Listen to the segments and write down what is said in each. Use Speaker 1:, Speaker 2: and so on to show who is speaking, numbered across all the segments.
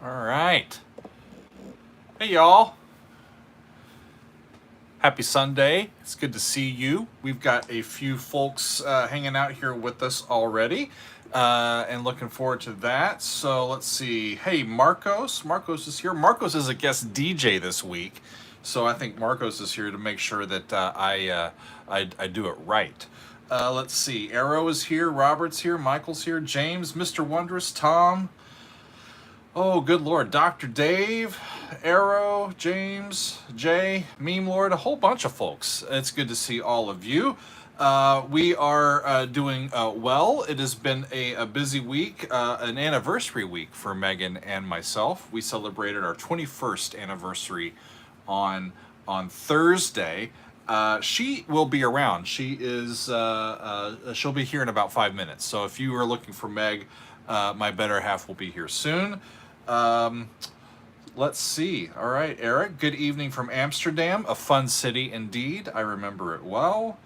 Speaker 1: All right. Hey, y'all. Happy Sunday. It's good to see you. We've got a few folks hanging out here with us already, and looking forward to that. So let's see. Hey, Marcos. Marcos is here. Marcos is a guest DJ this week. So I think Marcos is here to make sure that I do it right. Let's see. Arrow is here. Robert's here. Michael's here. James, Mr. Wondrous, Tom. Oh, good Lord. Dr. Dave, Arrow, James, Jay, Meme Lord, a whole bunch of folks. It's good to see all of you. We are doing well. It has been a busy week, an anniversary week for Megan and myself. We celebrated our 21st anniversary on Thursday. She will be around. She'll be here in about 5 minutes. So if you are looking for Meg, my better half will be here soon. Let's see. All right, Eric. Good evening from Amsterdam, a fun city indeed. I remember it well.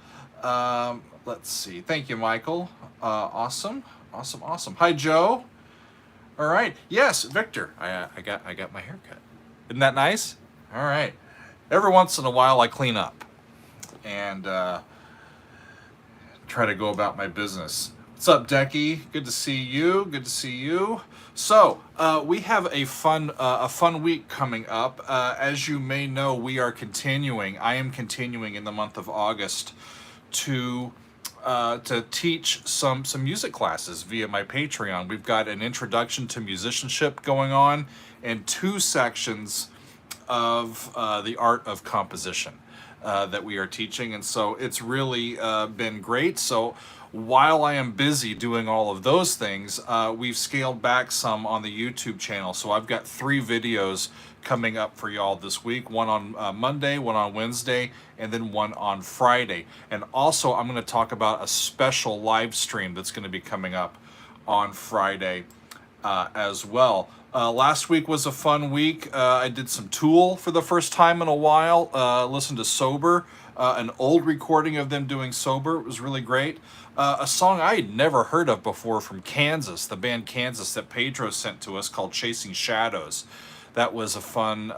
Speaker 1: Let's see. Thank you, Michael. Awesome. Hi, Joe. All right. Yes, Victor. I got my hair cut. Isn't that nice? All right. Every once in a while, I clean up and try to go about my business. What's up, Decky? Good to see you. Good to see you. So we have a fun week coming up. As you may know, we are continuing. I am continuing in the month of August to teach some music classes via my Patreon. We've got an introduction to musicianship going on and 2 sections of the art of composition that we are teaching, and so it's really been great. So while I am busy doing all of those things, we've scaled back some on the YouTube channel. So I've got 3 videos coming up for y'all this week, one on Monday, one on Wednesday, and then one on Friday. And also I'm going to talk about a special live stream that's going to be coming up on Friday as well. Last week was a fun week. I did some Tool for the first time in a while. Listened to Sober, an old recording of them doing Sober. It was really great. A song I had never heard of before from Kansas, the band Kansas that Pedro sent to us, called Chasing Shadows. That was a fun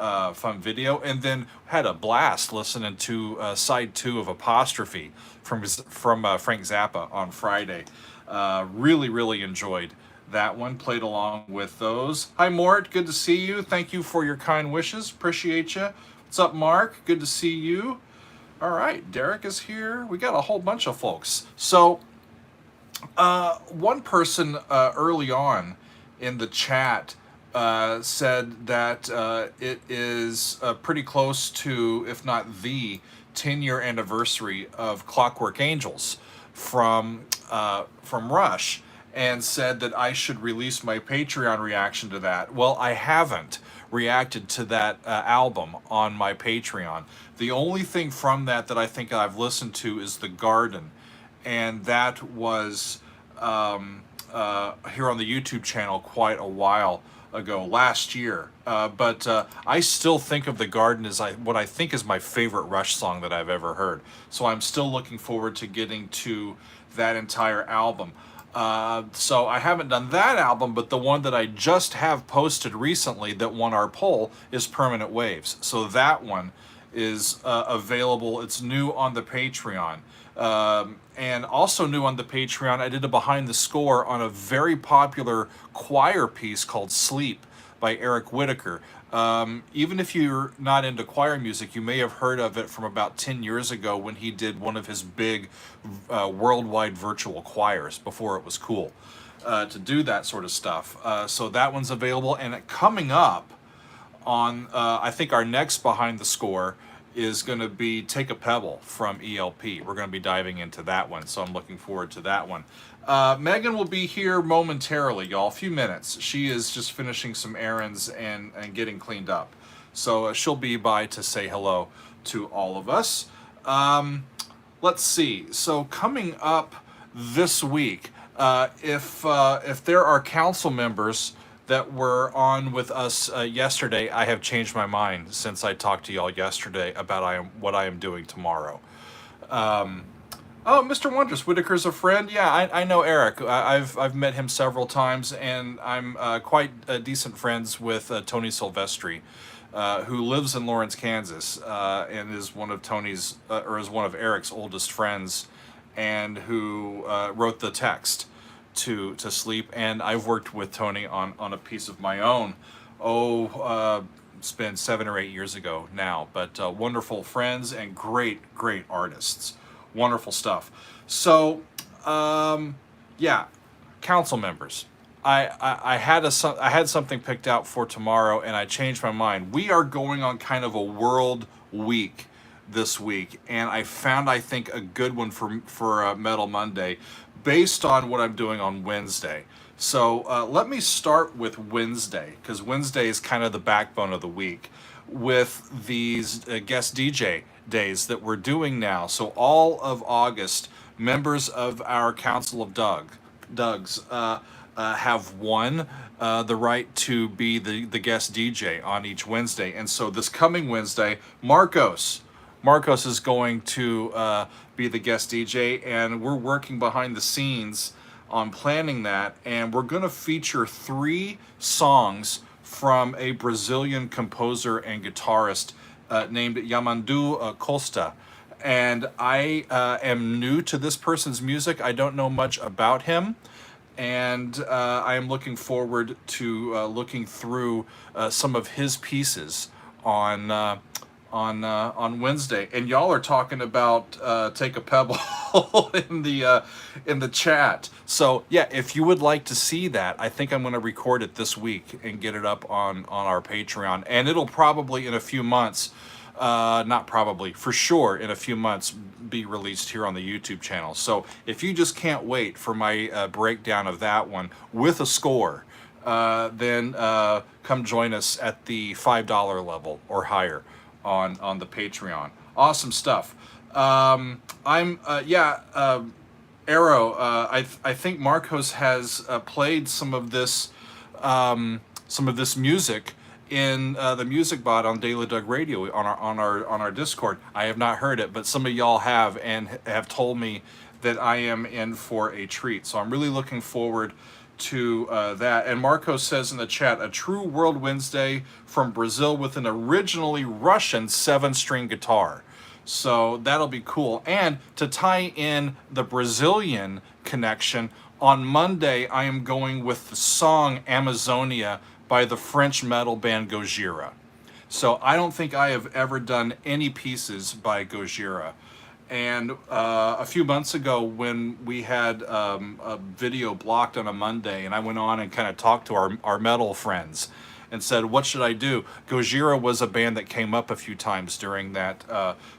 Speaker 1: video. And then had a blast listening to side 2 of Apostrophe from Frank Zappa on Friday. Really enjoyed that one. Played along with those. Hi, Mort. Good to see you. Thank you for your kind wishes. Appreciate you. What's up, Mark? Good to see you. All right, Derek is here. We got a whole bunch of folks. So one person early on in the chat said that it is pretty close to, if not the 10-year anniversary of Clockwork Angels from Rush, and said that I should release my Patreon reaction to that. Well, I haven't reacted to that album on my Patreon. The only thing from that I think I've listened to is The Garden, and that was here on the YouTube channel quite a while ago, last year. But I still think of The Garden as what I think is my favorite Rush song that I've ever heard. So I'm still looking forward to getting to that entire album. So I haven't done that album, but the one that I just have posted recently that won our poll is Permanent Waves. So that one is available. It's new on the Patreon. And also new on the Patreon, I did a behind the score on a very popular choir piece called Sleep by Eric Whitaker. Even if you're not into choir music, you may have heard of it from about 10 years ago when he did one of his big worldwide virtual choirs before it was cool to do that sort of stuff. So that one's available, and coming up on, I think our next behind the score is going to be Take a Pebble from ELP. We're going to be diving into that one, so I'm looking forward to that one. Megan will be here momentarily, y'all, a few minutes. She is just finishing some errands and getting cleaned up. So she'll be by to say hello to all of us. Let's see. So coming up this week, if there are council members that were on with us yesterday, I have changed my mind since I talked to y'all yesterday about what I am doing tomorrow. Oh, Mr. Wondrous, Whitaker's a friend. Yeah, I know Eric. I've met him several times, and I'm quite decent friends with Tony Silvestri, who lives in Lawrence, Kansas, and is one of is one of Eric's oldest friends, and who wrote the text to Sleep. And I've worked with Tony on a piece of my own. It's been 7 or 8 years ago now, but wonderful friends and great artists. Wonderful stuff. So, yeah, council members. I had something picked out for tomorrow, and I changed my mind. We are going on kind of a world week this week, and I found, I think, a good one for Metal Monday, based on what I'm doing on Wednesday. So let me start with Wednesday, because Wednesday is kind of the backbone of the week, with these guest DJ days that we're doing now. So all of August, members of our Council of Dougs have won the right to be the guest DJ on each Wednesday. And so this coming Wednesday, Marcos is going to be the guest DJ, and we're working behind the scenes on planning that, and we're going to feature 3 songs from a Brazilian composer and guitarist named Yamandu Costa. And I am new to this person's music. I don't know much about him, and I am looking forward to looking through some of his pieces on Wednesday. And y'all are talking about Take a Pebble in the chat. So yeah, if you would like to see that, I think I'm going to record it this week and get it up on our Patreon, and it'll probably in a few months, not probably, for sure in a few months, be released here on the YouTube channel. So if you just can't wait for my breakdown of that one with a score, then come join us at the $5 level or higher on the Patreon. Awesome stuff. Arrow, I think Marcos has played some of this music in the music bot on Daily Doug Radio on our Discord. I have not heard it, but some of y'all have, and have told me that I am in for a treat. So I'm really looking forward to that. And Marcos says in the chat, a true World Wednesday from Brazil with an originally Russian 7-string guitar. So that'll be cool. And to tie in the Brazilian connection, on Monday I am going with the song Amazonia by the French metal band Gojira. So I don't think I have ever done any pieces by Gojira. And a few months ago, when we had a video blocked on a Monday, and I went on and kind of talked to our metal friends and said, what should I do? Gojira was a band that came up a few times during that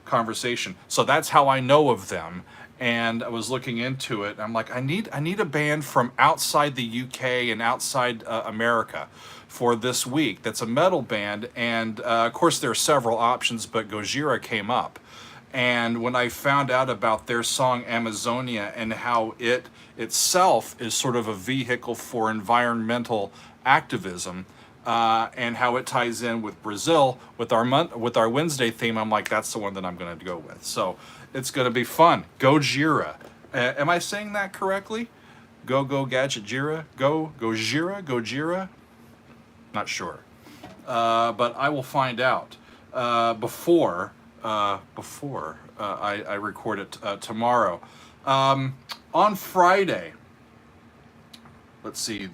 Speaker 1: conversation. So that's how I know of them. And I was looking into it. I'm like, I need a band from outside the UK and outside America for this week that's a metal band. And of course, there are several options, but Gojira came up. And when I found out about their song Amazonia and how it itself is sort of a vehicle for environmental activism, and how it ties in with Brazil, with our Wednesday theme, I'm like, that's the one that I'm going to go with. So it's going to be fun. Gojira. Am I saying that correctly? Go Gadget Jira? Gojira? Not sure. But I will find out before I record it tomorrow. On Friday, let's see,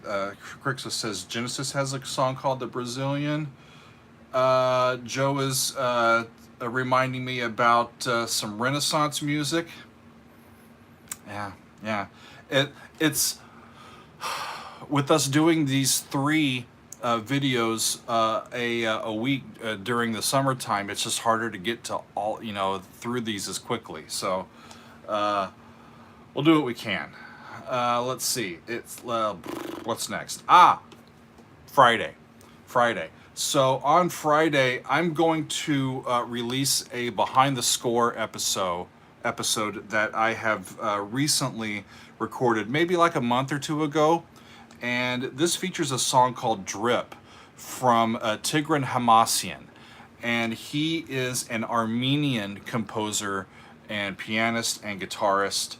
Speaker 1: Crixus says Genesis has a song called The Brazilian. Joe is reminding me about some Renaissance music. Yeah. It's with us doing these 3 videos a week during the summertime, it's just harder to get to all, through these as quickly. So we'll do what we can. Let's see. It's what's next? Friday. So on Friday, I'm going to release a behind the score episode that I have recently recorded, maybe like a month or 2 ago. And this features a song called Drip from Tigran Hamasyan. And he is an Armenian composer and pianist and guitarist.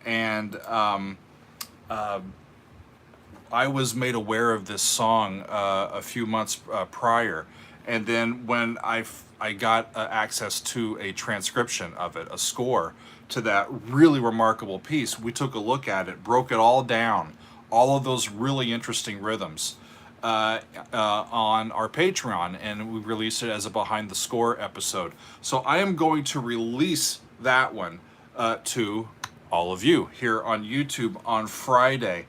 Speaker 1: And I was made aware of this song a few months prior, and then when I got access to a transcription of it, a score to that really remarkable piece, we took a look at it, broke it all down, all of those really interesting rhythms on our Patreon, and we released it as a behind the score episode. So I am going to release that one to all of you here on YouTube on Friday.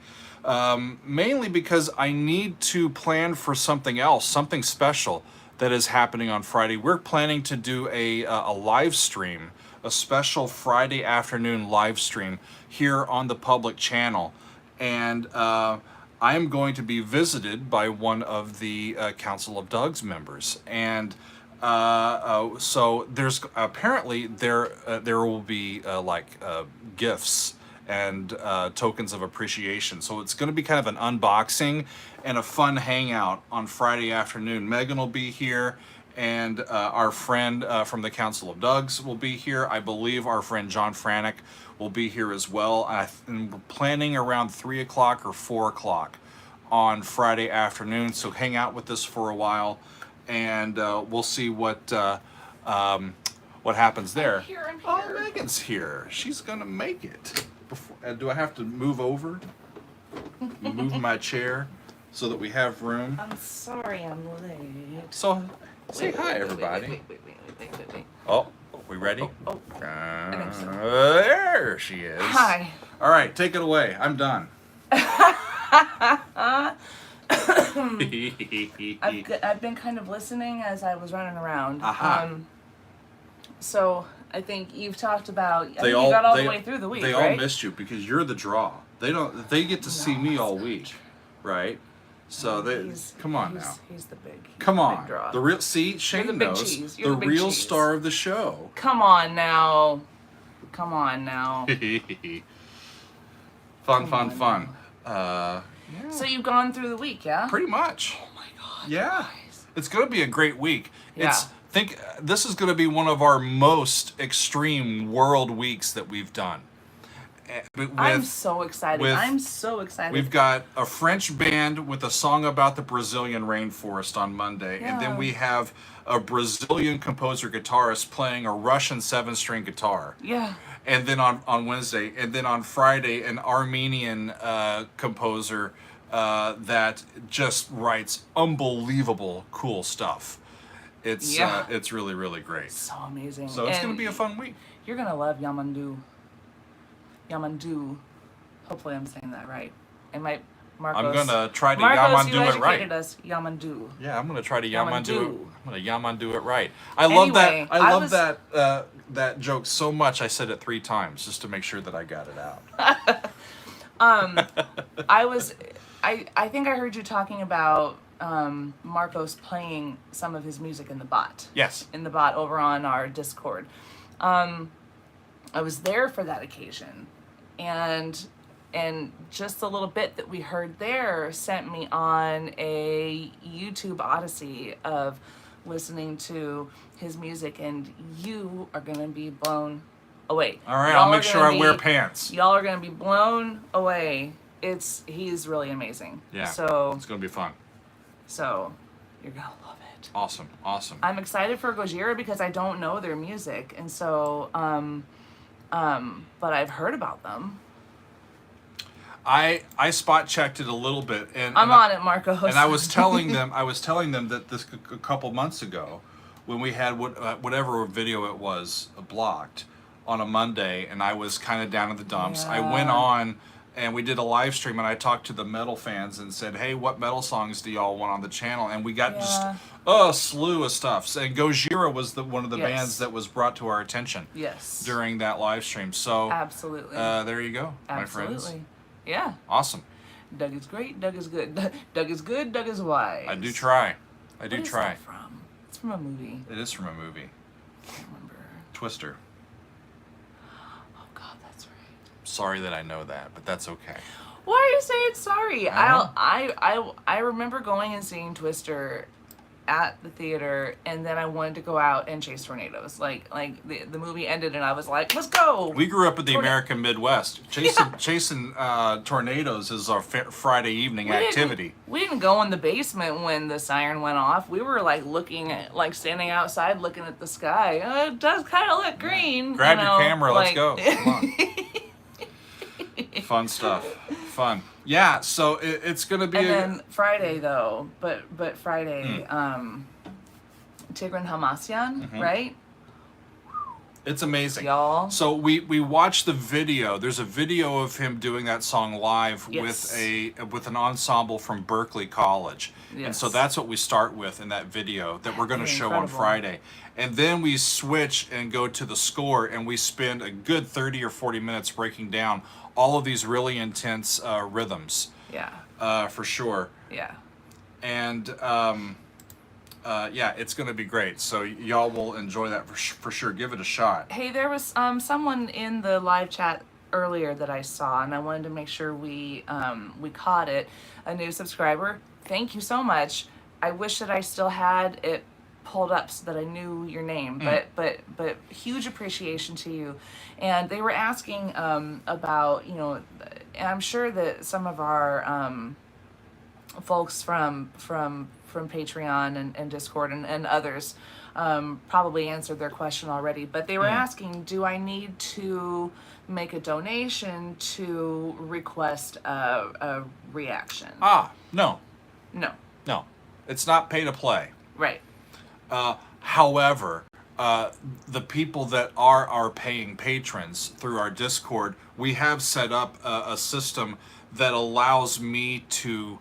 Speaker 1: Mainly because I need to plan for something else, something special that is happening on Friday. We're planning to do a live stream, a special Friday afternoon live stream here on the public channel. And I am going to be visited by one of the Council of Doug's members. And so there's apparently there will be gifts and tokens of appreciation. So it's going to be kind of an unboxing and a fun hangout on Friday afternoon. Megan will be here, and our friend from the Council of Doug's will be here. I believe our friend John Franick will be here as well. And we're planning around 3 o'clock or 4 o'clock on Friday afternoon. So hang out with us for a while, and we'll see what happens there.
Speaker 2: I'm here.
Speaker 1: Oh, Megan's here. She's gonna make it. Do I have to move over? Move my chair so that we have room.
Speaker 2: I'm sorry I'm late.
Speaker 1: So, say hi, everybody.
Speaker 2: Wait.
Speaker 1: Oh, we ready?
Speaker 2: Oh. I think so.
Speaker 1: There she is.
Speaker 2: Hi.
Speaker 1: All right, take it away. I'm done.
Speaker 2: I've been kind of listening as I was running around. So I think you've talked about. You got all the way through the week,
Speaker 1: They
Speaker 2: right?
Speaker 1: all missed you because you're the draw. They get to see me all week, right? So come on now.
Speaker 2: He's the big.
Speaker 1: Come
Speaker 2: the
Speaker 1: on.
Speaker 2: Big draw.
Speaker 1: The real Shane
Speaker 2: the big
Speaker 1: knows.
Speaker 2: cheese.
Speaker 1: The
Speaker 2: You're the big
Speaker 1: real
Speaker 2: cheese.
Speaker 1: star of the show.
Speaker 2: Come on now. Fun.
Speaker 1: Yeah.
Speaker 2: So you've gone through the week, yeah?
Speaker 1: Pretty much.
Speaker 2: Oh my God.
Speaker 1: Yeah.
Speaker 2: Guys.
Speaker 1: It's going to be a great week.
Speaker 2: Yeah.
Speaker 1: This is going to be one of our most extreme world weeks that we've done.
Speaker 2: I'm so excited.
Speaker 1: We've got a French band with a song about the Brazilian rainforest on Monday.
Speaker 2: Yeah.
Speaker 1: And then we have a Brazilian composer guitarist playing a Russian 7-string guitar.
Speaker 2: Yeah.
Speaker 1: And then on Wednesday, and then on Friday, an Armenian composer that just writes unbelievable cool stuff. It's really, really great.
Speaker 2: So amazing.
Speaker 1: So it's going to be a fun week.
Speaker 2: You're going to love Yamandu. Hopefully I'm saying that right. And Marcos.
Speaker 1: I'm going to try to
Speaker 2: Marcos,
Speaker 1: Yamandu
Speaker 2: you
Speaker 1: it right.
Speaker 2: educated us. Yamandu.
Speaker 1: Yeah, I'm going to try to Yamandu it. I'm going to Yamandu it right. I
Speaker 2: Anyway,
Speaker 1: love that joke so much. I said it 3 times just to make sure that I got it out.
Speaker 2: I think I heard you talking about Marcos playing some of his music in the bot.
Speaker 1: Yes.
Speaker 2: In the bot over on our Discord. I was there for that occasion, and just a little bit that we heard there sent me on a YouTube odyssey of listening to his music, and you are going to be blown away.
Speaker 1: All right, I'll make sure I wear pants.
Speaker 2: Y'all are going to be blown away. He's really amazing.
Speaker 1: Yeah.
Speaker 2: So
Speaker 1: it's going to be fun.
Speaker 2: So you're going to love it.
Speaker 1: Awesome.
Speaker 2: I'm excited for Gojira because I don't know their music, and so but I've heard about them.
Speaker 1: I spot checked it a little bit, and
Speaker 2: I'm on it, Marcos.
Speaker 1: And I was telling them that this a couple months ago, when we had whatever video it was blocked on a Monday, and I was kind of down in the dumps.
Speaker 2: Yeah.
Speaker 1: I went on and we did a live stream, and I talked to the metal fans and said, "Hey, what metal songs do y'all want on the channel?" And we got just a slew of stuff. And Gojira was one of the bands that was brought to our attention.
Speaker 2: Yes.
Speaker 1: During that live stream. So
Speaker 2: absolutely.
Speaker 1: There you go, my friends.
Speaker 2: Absolutely. Yeah.
Speaker 1: Awesome.
Speaker 2: Doug is great. Doug is good. Doug is good. Doug is wise.
Speaker 1: I do try.
Speaker 2: What is that from? It's from a movie.
Speaker 1: It is from a movie.
Speaker 2: I can't remember.
Speaker 1: Twister.
Speaker 2: Oh God, that's right.
Speaker 1: Sorry that I know that, but that's okay.
Speaker 2: Why are you saying sorry?
Speaker 1: I
Speaker 2: I remember going and seeing Twister at the theater, and then I wanted to go out and chase tornadoes. Like the movie ended, and I was like, let's go.
Speaker 1: We grew up in the American Midwest. Chasing tornadoes is our Friday evening activity.
Speaker 2: We didn't go in the basement when the siren went off. We were like looking at, like standing outside looking at the sky. It does kind of look green.
Speaker 1: Grab
Speaker 2: you
Speaker 1: your
Speaker 2: know,
Speaker 1: camera,
Speaker 2: like,
Speaker 1: let's go. Come on. Fun stuff. Fun. Yeah, so it's going to be...
Speaker 2: And then Friday, though, but Friday, Tigran Hamasyan, right?
Speaker 1: It's amazing.
Speaker 2: Y'all.
Speaker 1: So we watched the video. There's a video of him doing that song live
Speaker 2: Yes.
Speaker 1: with an ensemble from Berkeley College.
Speaker 2: Yes.
Speaker 1: And so that's what we start with in that video that we're going to show on
Speaker 2: Incredible.
Speaker 1: Friday. And then we switch and go to the score, and we spend a good 30 or 40 minutes breaking down all of these really intense rhythms.
Speaker 2: Yeah.
Speaker 1: For sure.
Speaker 2: Yeah.
Speaker 1: And yeah, it's going to be great. So y'all will enjoy that for sure. Give it a shot.
Speaker 2: Hey, there was someone in the live chat earlier that I saw, and I wanted to make sure we caught it. A new subscriber. Thank you so much. I wish that I still had it pulled up so that I knew your name, but huge appreciation to you. And they were asking about, you know, and I'm sure that some of our folks from Patreon and Discord and others probably answered their question already, but they were asking, do I need to make a donation to request a reaction?
Speaker 1: No.
Speaker 2: No.
Speaker 1: No. It's not pay to play.
Speaker 2: Right.
Speaker 1: However, the people that are our paying patrons through our Discord, we have set up a system that allows me to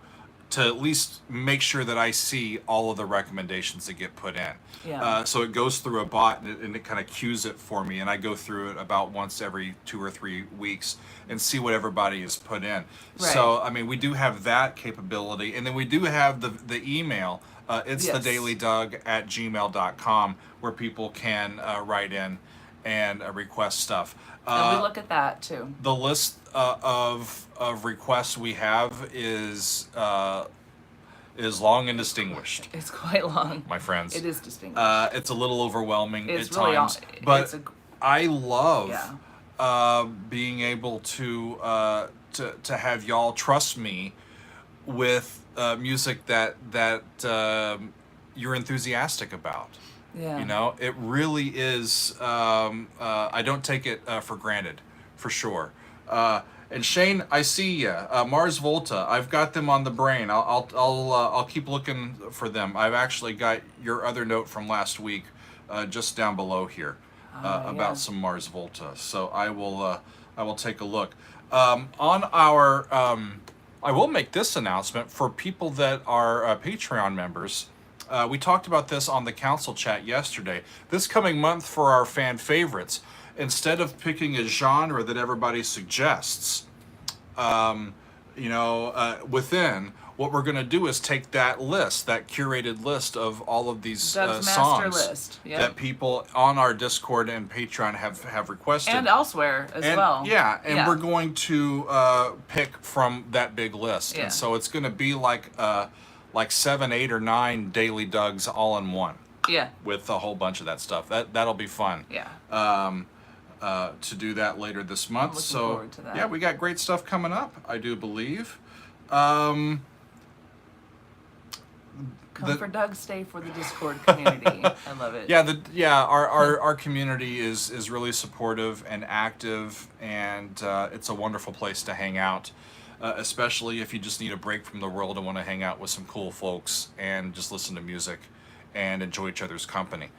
Speaker 1: at least make sure that I see all of the recommendations that get put in.
Speaker 2: Yeah.
Speaker 1: So it goes through a bot and it kind of queues it for me, and I go through it about once every 2 or 3 weeks and see what everybody has put in.
Speaker 2: Right.
Speaker 1: So, I mean, we do have that capability, and then we do have the email. It's
Speaker 2: Yes.
Speaker 1: thedailydug@gmail.com, where people can write in and request stuff.
Speaker 2: And we look at that too.
Speaker 1: The list of requests we have is long and distinguished,
Speaker 2: It's quite long.
Speaker 1: my friends.
Speaker 2: It is distinguished.
Speaker 1: It's a little overwhelming
Speaker 2: It's
Speaker 1: at
Speaker 2: really
Speaker 1: times,
Speaker 2: all-
Speaker 1: but
Speaker 2: it's a-
Speaker 1: I love
Speaker 2: Yeah.
Speaker 1: being able to have y'all trust me with music that you're enthusiastic about.
Speaker 2: Yeah.
Speaker 1: You know, it really is. I don't take it for granted, for sure. And Shane, I see you. Mars Volta, I've got them on the brain. I'll keep looking for them. I've actually got your other note from last week, just down below here,
Speaker 2: yeah.
Speaker 1: about some Mars Volta. So I will take a look. On our, I will make this announcement for people that are Patreon members. We talked about this on the council chat yesterday. This coming month for our fan favorites, instead of picking a genre that everybody suggests, within, what we're going to do is take that list, that curated list of all of these
Speaker 2: Doug's master
Speaker 1: songs
Speaker 2: list. Yep.
Speaker 1: that people on our Discord and Patreon have requested.
Speaker 2: And elsewhere as well.
Speaker 1: Yeah, and we're going to pick from that big list.
Speaker 2: Yeah.
Speaker 1: And so it's going to be like 7, 8, or 9 Daily Dougs all in one.
Speaker 2: Yeah.
Speaker 1: With a whole bunch of that stuff. That'll be fun.
Speaker 2: Yeah.
Speaker 1: To do that later this month.
Speaker 2: looking
Speaker 1: So
Speaker 2: forward to that.
Speaker 1: yeah, we got great stuff coming up, I do believe.
Speaker 2: Come for Doug's Day for the Discord community. I love it.
Speaker 1: Yeah, our community is really supportive and active, and it's a wonderful place to hang out, especially if you just need a break from the world and want to hang out with some cool folks and just listen to music and enjoy each other's company.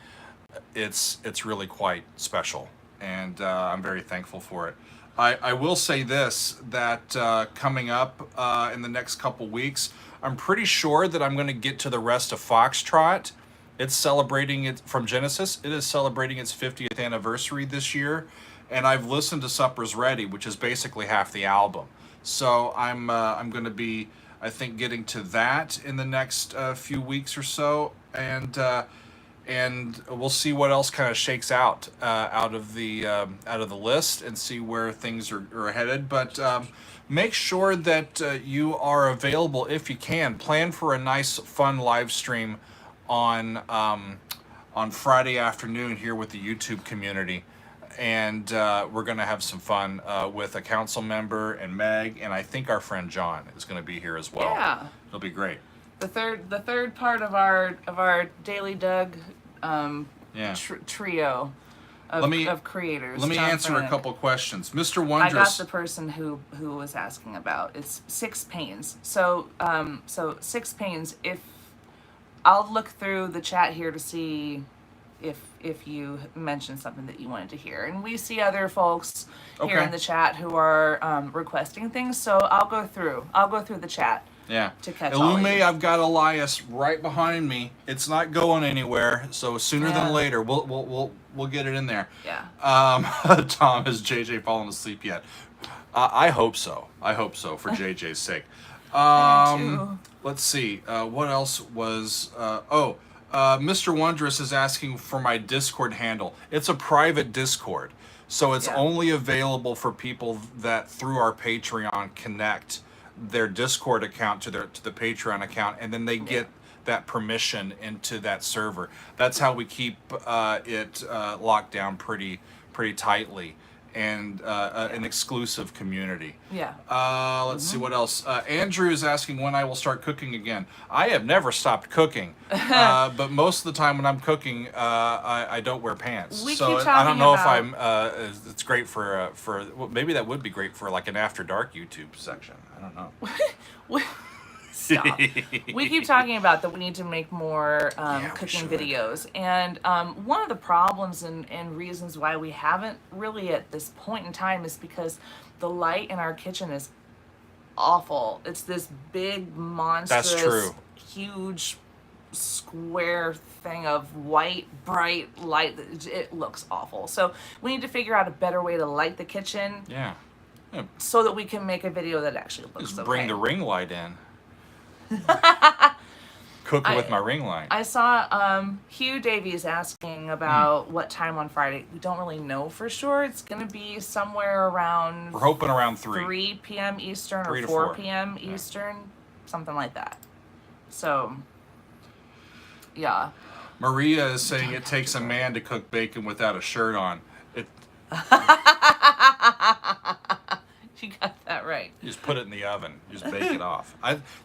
Speaker 1: It's really quite special, and I'm very thankful for it. I will say this, that coming up in the next couple weeks, I'm pretty sure that I'm going to get to the rest of Foxtrot. It's celebrating it from Genesis. It is celebrating its 50th anniversary this year, and I've listened to Supper's Ready, which is basically half the album. So I'm going to be, I think, getting to that in the next few weeks or so, and we'll see what else kind of shakes out of the list and see where things are headed. But make sure that you are available if you can. Plan for a nice, fun live stream on Friday afternoon here with the YouTube community. And we're going to have some fun with a council member and Meg, and I think our friend John is going to be here as well.
Speaker 2: Yeah.
Speaker 1: It'll be great.
Speaker 2: The third part of our Daily Doug trio of creators.
Speaker 1: Let me
Speaker 2: John
Speaker 1: answer
Speaker 2: Frank.
Speaker 1: a couple questions. Mr.
Speaker 2: I got
Speaker 1: Wondrous.
Speaker 2: the person who was asking about. It's 6 panes. So 6 panes. If I'll look through the chat here to see if you mentioned something that you wanted to hear, and we see other folks here in the chat who are requesting things. So I'll go through the chat.
Speaker 1: Yeah.
Speaker 2: To catch all of
Speaker 1: Illume,
Speaker 2: you.
Speaker 1: I've got Elias right behind me. It's not going anywhere, so sooner than later we'll get it in there.
Speaker 2: Yeah.
Speaker 1: Tom, has JJ fallen asleep yet? I hope so. I hope so for JJ's sake. Let's see. What else was? Mr. Wondrous is asking for my Discord handle. It's a private Discord, so it's only available for people that through our Patreon connect their Discord account to the Patreon account, and then they get that permission into that server. That's how we keep it locked down pretty tightly, and an exclusive community.
Speaker 2: Yeah.
Speaker 1: Let's see what else. Andrew is asking when I will start cooking again. I have never stopped cooking, but most of the time when I'm cooking, I don't wear pants. I don't know if I'm. It's great for well, maybe that would be great for like an after dark YouTube section. I don't know.
Speaker 2: Stop. We keep talking about that we need to make more cooking videos. And one of the problems and reasons why we haven't really at this point in time is because the light in our kitchen is awful. It's this big, monstrous, huge square thing of white, bright light. It looks awful. So we need to figure out a better way to light the kitchen.
Speaker 1: Yeah.
Speaker 2: So that we can make a video that actually looks
Speaker 1: Just
Speaker 2: okay.
Speaker 1: bring the ring light in. Cooking with my ring light.
Speaker 2: I saw Hugh Davies asking about what time on Friday. We don't really know for sure. It's going to be somewhere around...
Speaker 1: We're hoping around 3.
Speaker 2: 3 p.m. Eastern or
Speaker 1: 3 to
Speaker 2: 4
Speaker 1: 4
Speaker 2: p.m. Eastern. Something like that. So, yeah.
Speaker 1: Maria is saying it takes a man to cook bacon without a shirt on.
Speaker 2: You got that right.
Speaker 1: You just put it in the oven. You just bake it off.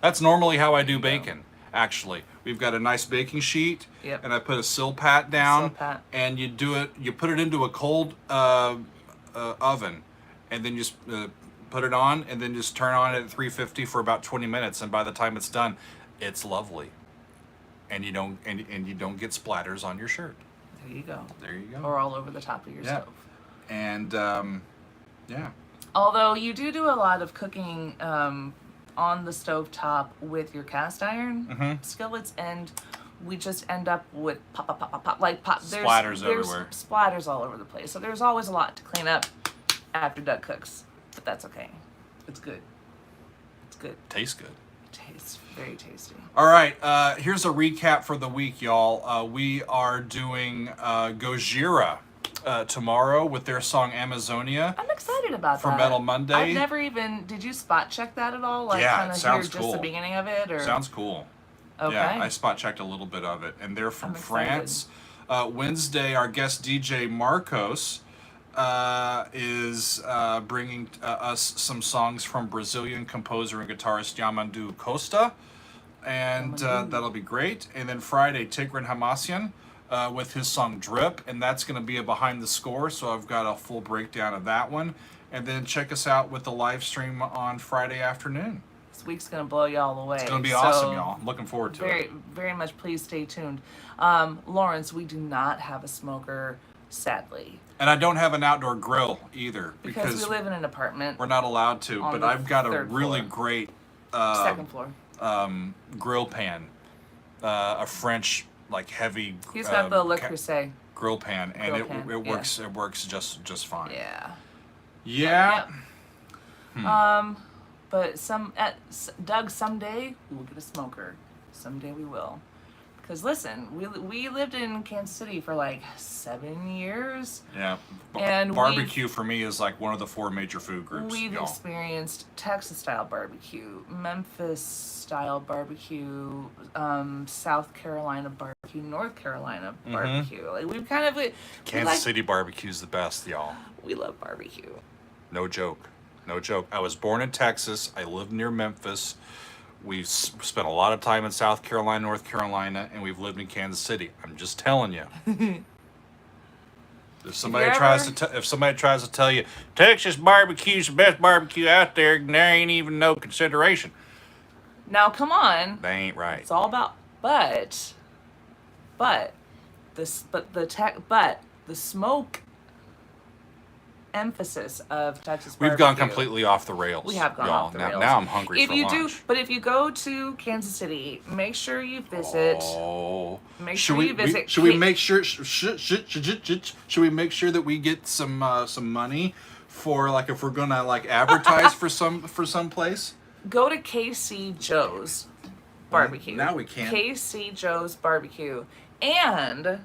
Speaker 1: That's normally how I do bacon, actually. We've got a nice baking sheet, and I put a silpat down, and you put it into a cold oven, and then just put it on, and then just turn on it at 350 for about 20 minutes, and by the time it's done, it's lovely. And you don't get splatters on your shirt.
Speaker 2: There you go.
Speaker 1: There you go.
Speaker 2: Or all over the top of your stove.
Speaker 1: And yeah.
Speaker 2: Although you do a lot of cooking on the stovetop with your cast iron skillets, and we just end up with pop.
Speaker 1: Splatters everywhere.
Speaker 2: Splatters all over the place. So there's always a lot to clean up after Doug cooks. But that's okay. It's good. It's good.
Speaker 1: Tastes good.
Speaker 2: Tastes very tasty.
Speaker 1: All right, here's a recap for the week, y'all. We are doing Gojira tomorrow with their song Amazonia.
Speaker 2: I'm excited about
Speaker 1: for
Speaker 2: that.
Speaker 1: Metal Monday.
Speaker 2: I've never even... Did you spot check that at all? Like,
Speaker 1: yeah,
Speaker 2: kind
Speaker 1: it
Speaker 2: of
Speaker 1: sounds
Speaker 2: hear
Speaker 1: cool.
Speaker 2: just the beginning of it? Or?
Speaker 1: Sounds cool.
Speaker 2: Okay.
Speaker 1: Yeah, I spot checked a little bit of it. And they're from France. Wednesday, our guest DJ Marcos is bringing us some songs from Brazilian composer and guitarist Yamandu Costa. And that'll be great. And then Friday, Tigran Hamasyan with his song Drip. And that's going to be a behind the score. So I've got a full breakdown of that one. And then check us out with the live stream on Friday afternoon.
Speaker 2: This week's going to blow y'all away.
Speaker 1: It's going to be awesome, y'all. I'm looking forward to it.
Speaker 2: Very much. Please stay tuned. Lawrence, we do not have a smoker, sadly.
Speaker 1: And I don't have an outdoor grill either.
Speaker 2: Because we live in an apartment.
Speaker 1: We're not allowed to. But I've got a really great...
Speaker 2: second floor.
Speaker 1: Grill pan. A French, like, heavy...
Speaker 2: He's got the Le Creuset
Speaker 1: grill pan. And
Speaker 2: grill pan,
Speaker 1: it works just fine.
Speaker 2: Yeah.
Speaker 1: Yeah.
Speaker 2: But Doug, someday we will get a smoker. Someday we will. Because listen, we lived in Kansas City for like 7 years.
Speaker 1: Yeah.
Speaker 2: And
Speaker 1: barbecue for me is like one of the 4 major food groups.
Speaker 2: We've
Speaker 1: y'all.
Speaker 2: experienced Texas style barbecue, Memphis style barbecue, South Carolina barbecue, North Carolina barbecue. Like we've kind of
Speaker 1: Kansas City barbecue is the best, y'all.
Speaker 2: We love barbecue.
Speaker 1: No joke. No joke. I was born in Texas. I lived near Memphis. We've spent a lot of time in South Carolina, North Carolina, and we've lived in Kansas City. I'm just telling you. If somebody tries to tell you Texas barbecue's the best barbecue out there, there ain't even no consideration.
Speaker 2: Now come on.
Speaker 1: They ain't right.
Speaker 2: It's all about the smoke emphasis of Texas barbecue.
Speaker 1: We've gone completely off the rails.
Speaker 2: We have gone off the rails.
Speaker 1: Now I'm hungry for lunch.
Speaker 2: But if you go to Kansas City, make sure you visit.
Speaker 1: Oh.
Speaker 2: Should we
Speaker 1: make sure? Should we make sure that we get some money for like if we're gonna like advertise for some place?
Speaker 2: Go to KC Joe's Barbecue.
Speaker 1: Now we can.
Speaker 2: KC Joe's Barbecue, and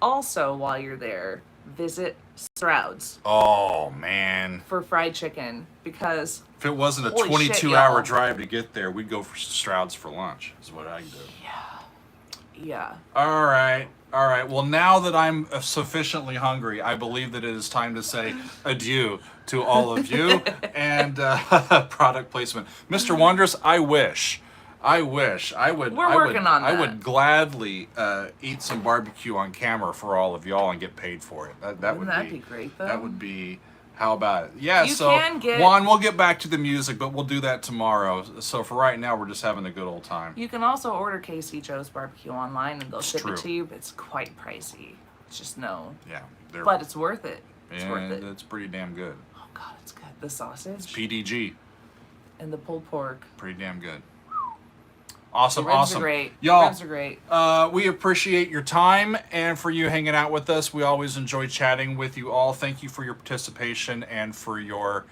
Speaker 2: also while you're there, visit Stroud's.
Speaker 1: Oh man!
Speaker 2: For fried chicken, because
Speaker 1: if it wasn't a 22-hour drive to get there, we'd go for Stroud's for lunch. Is what I do.
Speaker 2: Yeah.
Speaker 1: All right. Well, now that I'm sufficiently hungry, I believe that it is time to say adieu to all of you and product placement. Mr. Wondrous, I wish I would.
Speaker 2: We're working on that.
Speaker 1: I would gladly eat some barbecue on camera for all of y'all and get paid for it. That would
Speaker 2: be great, though.
Speaker 1: That would be. How about it? Yeah.
Speaker 2: You
Speaker 1: so
Speaker 2: can get,
Speaker 1: Juan, we'll get back to the music, but we'll do that tomorrow. So for right now, we're just having a good old time.
Speaker 2: You can also order KC Joe's Barbecue online, and they'll ship it to you. But it's quite pricey. It's just no.
Speaker 1: Yeah.
Speaker 2: But it's worth it. It's worth it.
Speaker 1: It's pretty damn good.
Speaker 2: Oh God, it's good. The sausage.
Speaker 1: It's PDG.
Speaker 2: And the pulled pork.
Speaker 1: Pretty damn good. Awesome,
Speaker 2: ribs
Speaker 1: awesome.
Speaker 2: Are great.
Speaker 1: Y'all,
Speaker 2: ribs are great.
Speaker 1: We appreciate your time and for you hanging out with us. We always enjoy chatting with you all. Thank you for your participation and for your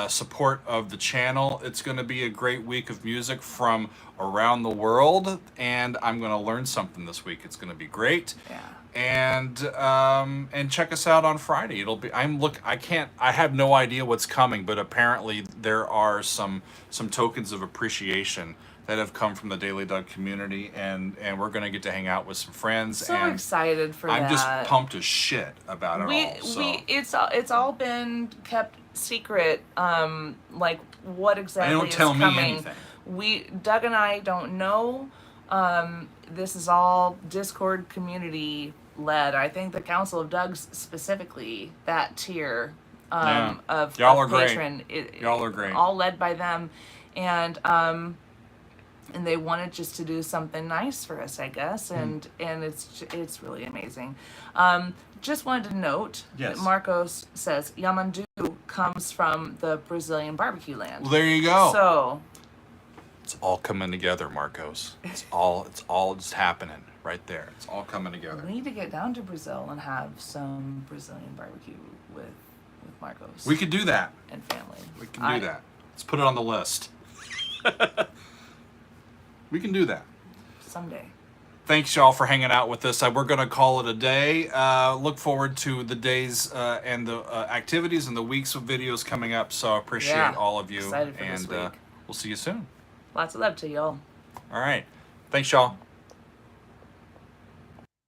Speaker 1: support of the channel. It's going to be a great week of music from around the world, and I'm going to learn something this week. It's going to be great.
Speaker 2: Yeah.
Speaker 1: And check us out on Friday. It'll be I have no idea what's coming, but apparently there are some tokens of appreciation that have come from the Daily Doug community, and we're gonna get to hang out with some friends.
Speaker 2: So
Speaker 1: and
Speaker 2: excited for that.
Speaker 1: I'm just pumped as shit about it all.
Speaker 2: It's all been kept secret. Like what exactly
Speaker 1: don't
Speaker 2: is
Speaker 1: tell me
Speaker 2: coming.
Speaker 1: anything.
Speaker 2: Doug and I don't know. This is all Discord community led. I think the Council of Dougs specifically, that tier of
Speaker 1: y'all are
Speaker 2: patron,
Speaker 1: great. Y'all are great.
Speaker 2: All led by them, and they wanted just to do something nice for us, I guess, and it's really amazing. Just wanted to note that Marcos says Yamandu comes from the Brazilian barbecue land.
Speaker 1: Well, there you go.
Speaker 2: So
Speaker 1: it's all coming together, Marcos. It's all just happening right there. It's all coming together.
Speaker 2: We need to get down to Brazil and have some Brazilian barbecue with Marcos.
Speaker 1: We could do that.
Speaker 2: And family.
Speaker 1: We can do that. Let's put it on the list. We can do that.
Speaker 2: Someday.
Speaker 1: Thanks, y'all, for hanging out with us. We're going to call it a day. Look forward to the days and the activities and the weeks of videos coming up. So I appreciate all of you.
Speaker 2: Excited for this week.
Speaker 1: We'll see you soon.
Speaker 2: Lots of love to y'all.
Speaker 1: All right. Thanks, y'all.